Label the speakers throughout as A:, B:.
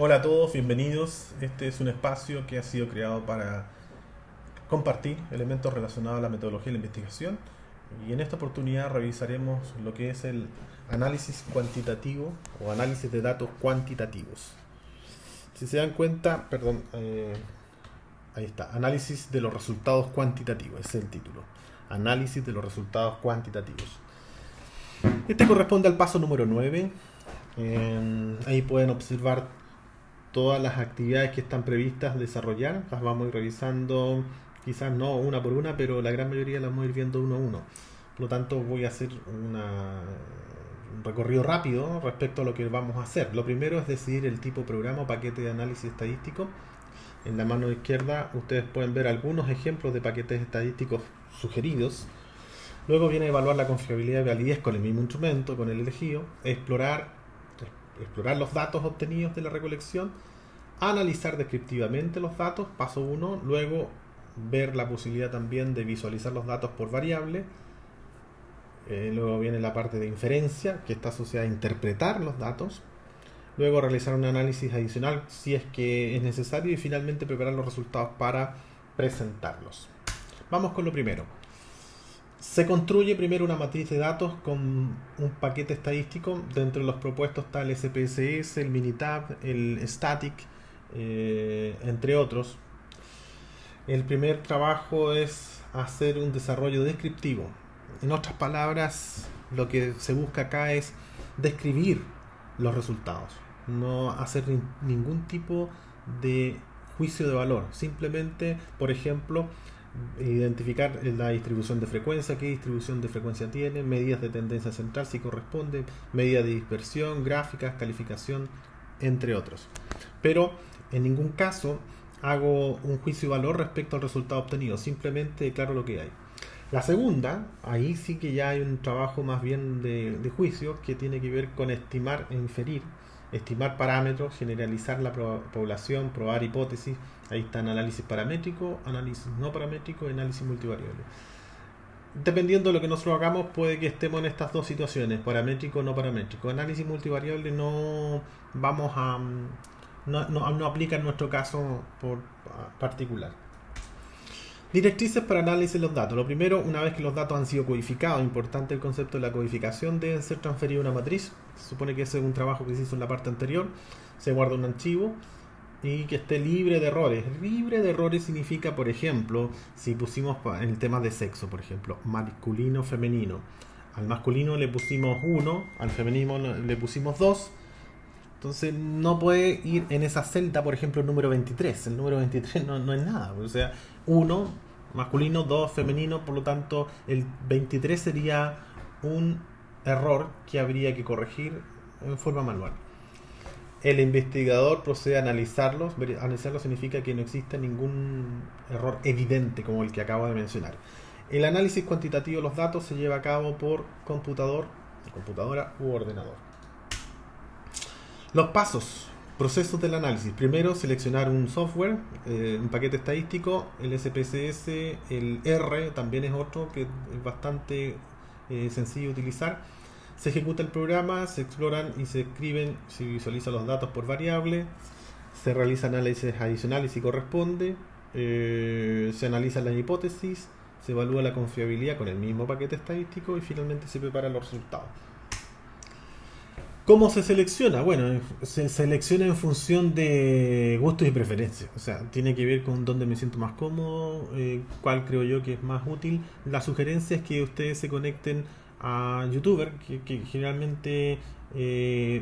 A: Hola a todos, bienvenidos. Este es un espacio que ha sido creado para compartir elementos relacionados a la metodología y la investigación. Y en esta oportunidad revisaremos lo que es el análisis cuantitativo o análisis de datos cuantitativos. Si se dan cuenta, perdón, ahí está, análisis de los resultados cuantitativos, ese es el título. Análisis de los resultados cuantitativos. Este corresponde al paso número 9. Ahí pueden observar todas las actividades que están previstas desarrollar. Las vamos a ir revisando, quizás no una por una, pero la gran mayoría las vamos a ir viendo uno a uno. Por lo tanto, voy a hacer un recorrido rápido respecto a lo que vamos a hacer. Lo primero es decidir el tipo de programa o paquete de análisis estadístico. En la mano izquierda ustedes pueden ver algunos ejemplos de paquetes estadísticos sugeridos. Luego viene a evaluar la confiabilidad y validez con el mismo instrumento, con el elegido, explorar los datos obtenidos de la recolección, analizar descriptivamente los datos, paso 1, luego ver la posibilidad también de visualizar los datos por variable, luego viene la parte de inferencia, que está asociada a interpretar los datos, luego realizar un análisis adicional si es que es necesario y finalmente preparar los resultados para presentarlos. Vamos con lo primero. Se construye primero una matriz de datos con un paquete estadístico. Dentro de los propuestos está el SPSS, el Minitab, el Static, entre otros. El primer trabajo es hacer un desarrollo descriptivo. En otras palabras, lo que se busca acá es describir los resultados, no hacer ningún tipo de juicio de valor. Simplemente, por ejemplo, identificar la distribución de frecuencia, qué distribución de frecuencia tiene, medidas de tendencia central si corresponde, medidas de dispersión, gráficas, calificación, entre otros. Pero en ningún caso hago un juicio de valor respecto al resultado obtenido, simplemente declaro lo que hay. La segunda, ahí sí que ya hay un trabajo más bien de juicio que tiene que ver con estimar e inferir, estimar parámetros, generalizar la población, probar hipótesis. Ahí están análisis paramétrico, análisis no paramétrico y análisis multivariable. Dependiendo de lo que nosotros hagamos, puede que estemos en estas dos situaciones, paramétrico o no paramétrico. Análisis multivariable no vamos a no aplica en nuestro caso por particular. Directrices para análisis de los datos. Lo primero, una vez que los datos han sido codificados, importante el concepto de la codificación, deben ser transferidos a una matriz. Se supone que ese es un trabajo que se hizo en la parte anterior. Se guarda un archivo y que esté libre de errores. Libre de errores significa, por ejemplo, si pusimos en el tema de sexo, por ejemplo, masculino, femenino. Al masculino le pusimos 1, al femenino le pusimos 2. Entonces no puede ir en esa celda, por ejemplo, el número 23. El número 23 no es nada. O sea, 1 masculino, 2 femenino, por lo tanto el 23 sería un error que habría que corregir en forma manual. El investigador procede a analizarlos. Analizarlos significa que no existe ningún error evidente como el que acabo de mencionar. El análisis cuantitativo de los datos se lleva a cabo por computadora u ordenador. Los pasos, procesos del análisis. Primero, seleccionar un software, un paquete estadístico, el SPSS, el R también es otro que es bastante sencillo de utilizar. Se ejecuta el programa, se exploran y se escriben, se visualizan los datos por variable, se realiza análisis adicionales si corresponde, se analizan las hipótesis, se evalúa la confiabilidad con el mismo paquete estadístico y finalmente se preparan los resultados. ¿Cómo se selecciona? Bueno, se selecciona en función de gustos y preferencias. O sea, tiene que ver con dónde me siento más cómodo, cuál creo yo que es más útil. La sugerencia es que ustedes se conecten a YouTuber, que generalmente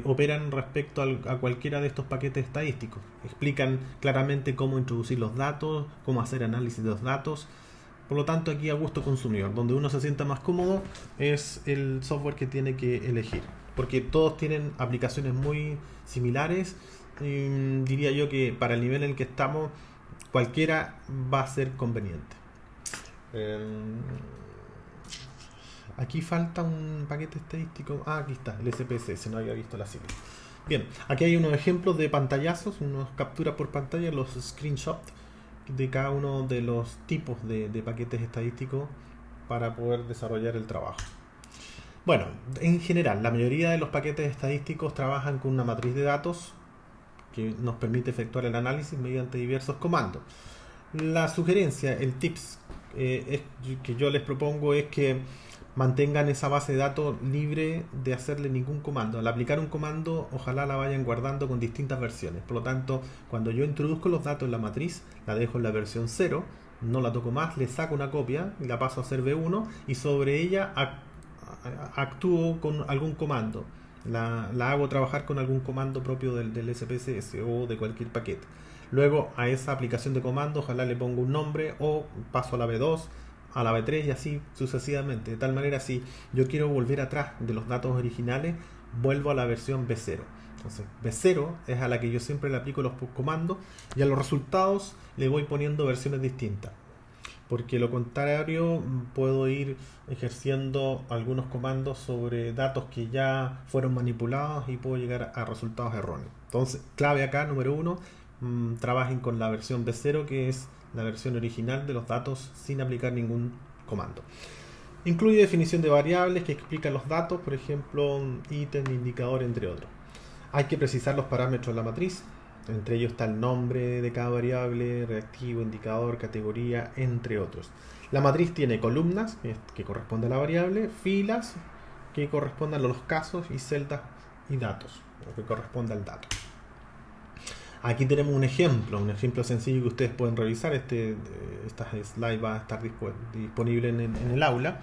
A: operan respecto a cualquiera de estos paquetes estadísticos. Explican claramente cómo introducir los datos, cómo hacer análisis de los datos. Por lo tanto, aquí a gusto consumidor, donde uno se sienta más cómodo es el software que tiene que elegir, porque todos tienen aplicaciones muy similares. Diría yo que para el nivel en el que estamos, cualquiera va a ser conveniente. Aquí falta un paquete estadístico. Aquí está, el SPSS, no había visto la sigla. Bien, aquí hay unos ejemplos de pantallazos, unos capturas por pantalla, los screenshots de cada uno de los tipos de paquetes estadísticos para poder desarrollar el trabajo. Bueno, en general, la mayoría de los paquetes estadísticos trabajan con una matriz de datos que nos permite efectuar el análisis mediante diversos comandos. La sugerencia, el tips que yo les propongo es que mantengan esa base de datos libre de hacerle ningún comando. Al aplicar un comando, ojalá la vayan guardando con distintas versiones. Por lo tanto, cuando yo introduzco los datos en la matriz, la dejo en la versión 0, no la toco más, le saco una copia y la paso a ser V1 y sobre ella actúo con algún comando. La hago trabajar con algún comando propio del SPSS o de cualquier paquete. Luego a esa aplicación de comando ojalá le pongo un nombre o paso a la V2, a la V3 y así sucesivamente. De tal manera, si yo quiero volver atrás de los datos originales, vuelvo a la versión V0. Entonces V0 es a la que yo siempre le aplico los comandos y a los resultados le voy poniendo versiones distintas. Porque lo contrario, puedo ir ejerciendo algunos comandos sobre datos que ya fueron manipulados y puedo llegar a resultados erróneos. Entonces, clave acá, número 1, trabajen con la versión V0, que es la versión original de los datos sin aplicar ningún comando. Incluye definición de variables que explican los datos, por ejemplo, ítem, indicador, entre otros. Hay que precisar los parámetros de la matriz. Entre ellos está el nombre de cada variable, reactivo, indicador, categoría, entre otros. La matriz tiene columnas, que corresponde a la variable, filas, que corresponden a los casos, y celdas y datos, que corresponde al dato. Aquí tenemos un ejemplo sencillo que ustedes pueden revisar. Esta slide va a estar disponible en el aula.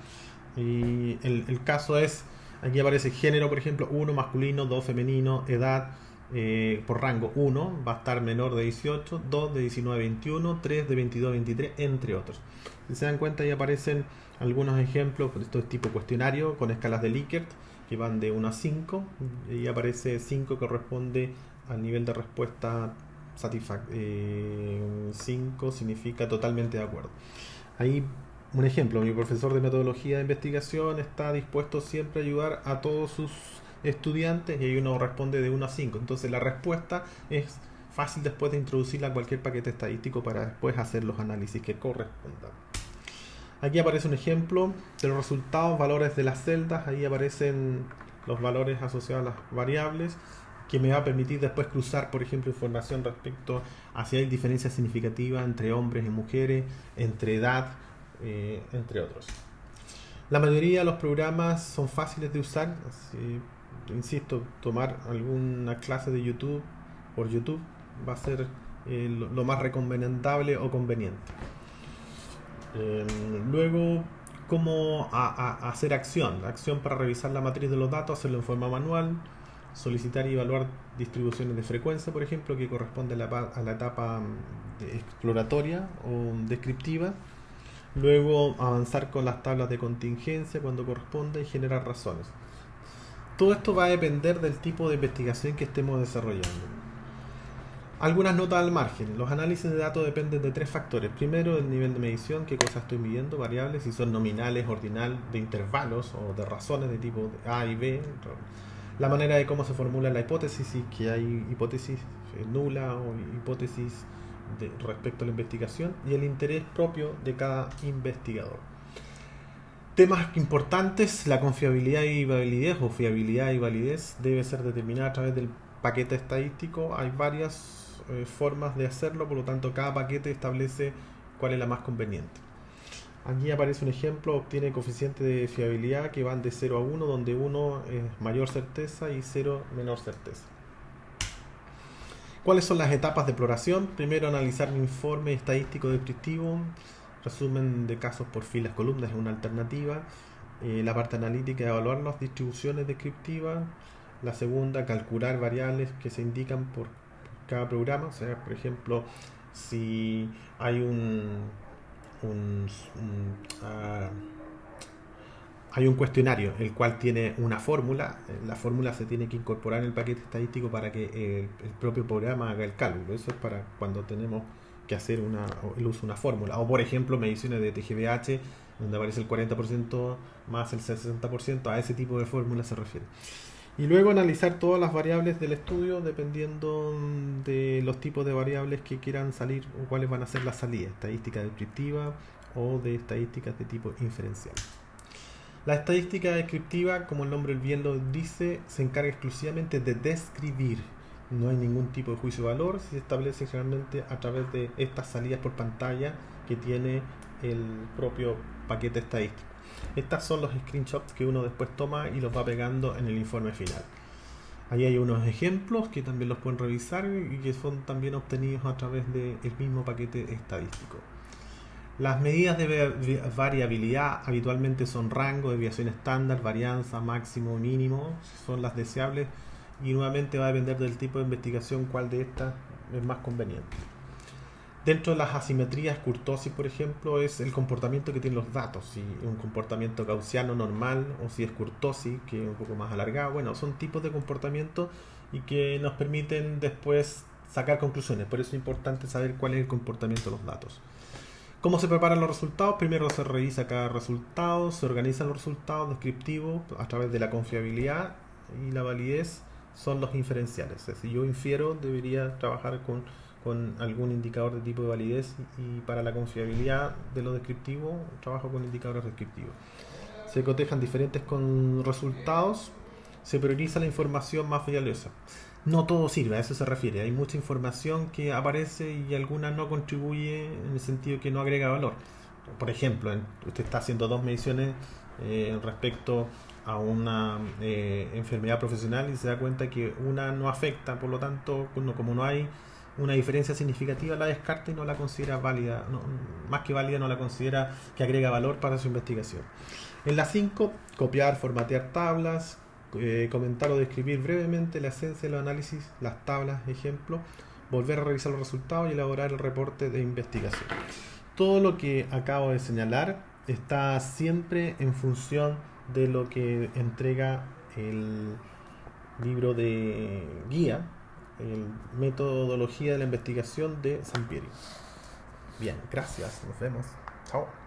A: Y el caso es, aquí aparece género, por ejemplo, 1 masculino, 2 femenino, edad, por rango 1 va a estar menor de 18, 2 de 19 a 21, 3 de 22 a 23, entre otros. Si se dan cuenta, ahí aparecen algunos ejemplos. Esto es tipo cuestionario con escalas de Likert que van de 1 a 5, y aparece 5 que corresponde al nivel de respuesta 5 significa totalmente de acuerdo. Ahí un ejemplo: mi profesor de metodología de investigación está dispuesto siempre a ayudar a todos sus estudiantes, y ahí uno responde de 1 a 5. Entonces la respuesta es fácil después de introducirla a cualquier paquete estadístico para después hacer los análisis que correspondan. Aquí aparece un ejemplo de los resultados, valores de las celdas. Ahí aparecen los valores asociados a las variables, que me va a permitir después cruzar, por ejemplo, información respecto a si hay diferencias significativas entre hombres y mujeres, entre edad, entre otros. La mayoría de los programas son fáciles de usar. Insisto, tomar alguna clase de YouTube por YouTube va a ser lo más recomendable o conveniente. Luego, ¿cómo hacer acción? La acción para revisar la matriz de los datos, hacerlo en forma manual. Solicitar y evaluar distribuciones de frecuencia, por ejemplo, que corresponde a la etapa exploratoria o descriptiva. Luego avanzar con las tablas de contingencia cuando corresponda y generar razones. Todo esto va a depender del tipo de investigación que estemos desarrollando. Algunas notas al margen. Los análisis de datos dependen de 3 factores. Primero, el nivel de medición, qué cosas estoy midiendo, variables, si son nominales, ordinal, de intervalos o de razones de tipo A y B. La manera de cómo se formula la hipótesis, si que hay hipótesis nula o hipótesis respecto a la investigación, y el interés propio de cada investigador. Temas importantes: la confiabilidad y validez, o fiabilidad y validez, debe ser determinada a través del paquete estadístico. Hay varias formas de hacerlo, por lo tanto cada paquete establece cuál es la más conveniente. Aquí aparece un ejemplo: obtiene coeficiente de fiabilidad que van de 0 a 1, donde 1 es mayor certeza y 0 menor certeza. ¿Cuáles son las etapas de exploración? Primero, analizar un informe estadístico descriptivo. Resumen de casos por filas, columnas es una alternativa. La parte analítica, evaluar las distribuciones descriptivas. La segunda, calcular variables que se indican por cada programa. O sea, por ejemplo, si hay hay un cuestionario el cual tiene una fórmula, la fórmula se tiene que incorporar en el paquete estadístico para que el propio programa haga el cálculo. Eso es para cuando tenemos que hacer el uso de una fórmula. O por ejemplo, mediciones de TGVH, donde aparece el 40% más el 60%, a ese tipo de fórmula se refiere. Y luego analizar todas las variables del estudio dependiendo de los tipos de variables que quieran salir o cuáles van a ser las salidas: estadística descriptiva o de estadísticas de tipo inferencial. La estadística descriptiva, como el nombre bien lo dice, se encarga exclusivamente de describir, no hay ningún tipo de juicio de valor, se establece generalmente a través de estas salidas por pantalla que tiene el propio paquete estadístico. Estas son los screenshots que uno después toma y los va pegando en el informe final. Ahí hay unos ejemplos que también los pueden revisar y que son también obtenidos a través del mismo paquete estadístico. Las medidas de variabilidad habitualmente son rango, desviación estándar, varianza, máximo, mínimo, son las deseables, y nuevamente va a depender del tipo de investigación cuál de estas es más conveniente. Dentro de las asimetrías, kurtosis, por ejemplo, es el comportamiento que tienen los datos. Si es un comportamiento gaussiano normal o si es kurtosis, que es un poco más alargado. Bueno, son tipos de comportamiento y que nos permiten después sacar conclusiones. Por eso es importante saber cuál es el comportamiento de los datos. ¿Cómo se preparan los resultados? Primero se revisa cada resultado, se organizan los resultados descriptivos a través de la confiabilidad, y la validez son los inferenciales. Es decir, yo infiero, debería trabajar con algún indicador de tipo de validez, y para la confiabilidad de lo descriptivo trabajo con indicadores descriptivos. Se cotejan diferentes con resultados, se prioriza la información más valiosa. No todo sirve, a eso se refiere. Hay mucha información que aparece y alguna no contribuye, en el sentido que no agrega valor. Por ejemplo, usted está haciendo dos mediciones respecto a una enfermedad profesional y se da cuenta que una no afecta, por lo tanto, como no hay una diferencia significativa, la descarta y no la considera válida, más que válida, no la considera que agrega valor para su investigación. En la 5, copiar, formatear tablas, comentar o describir brevemente la esencia de los análisis, las tablas, ejemplo, volver a revisar los resultados y elaborar el reporte de investigación. Todo lo que acabo de señalar está siempre en función de lo que entrega el libro de guía, el Metodología de la Investigación de Sampieri. Bien, gracias, nos vemos. Chao.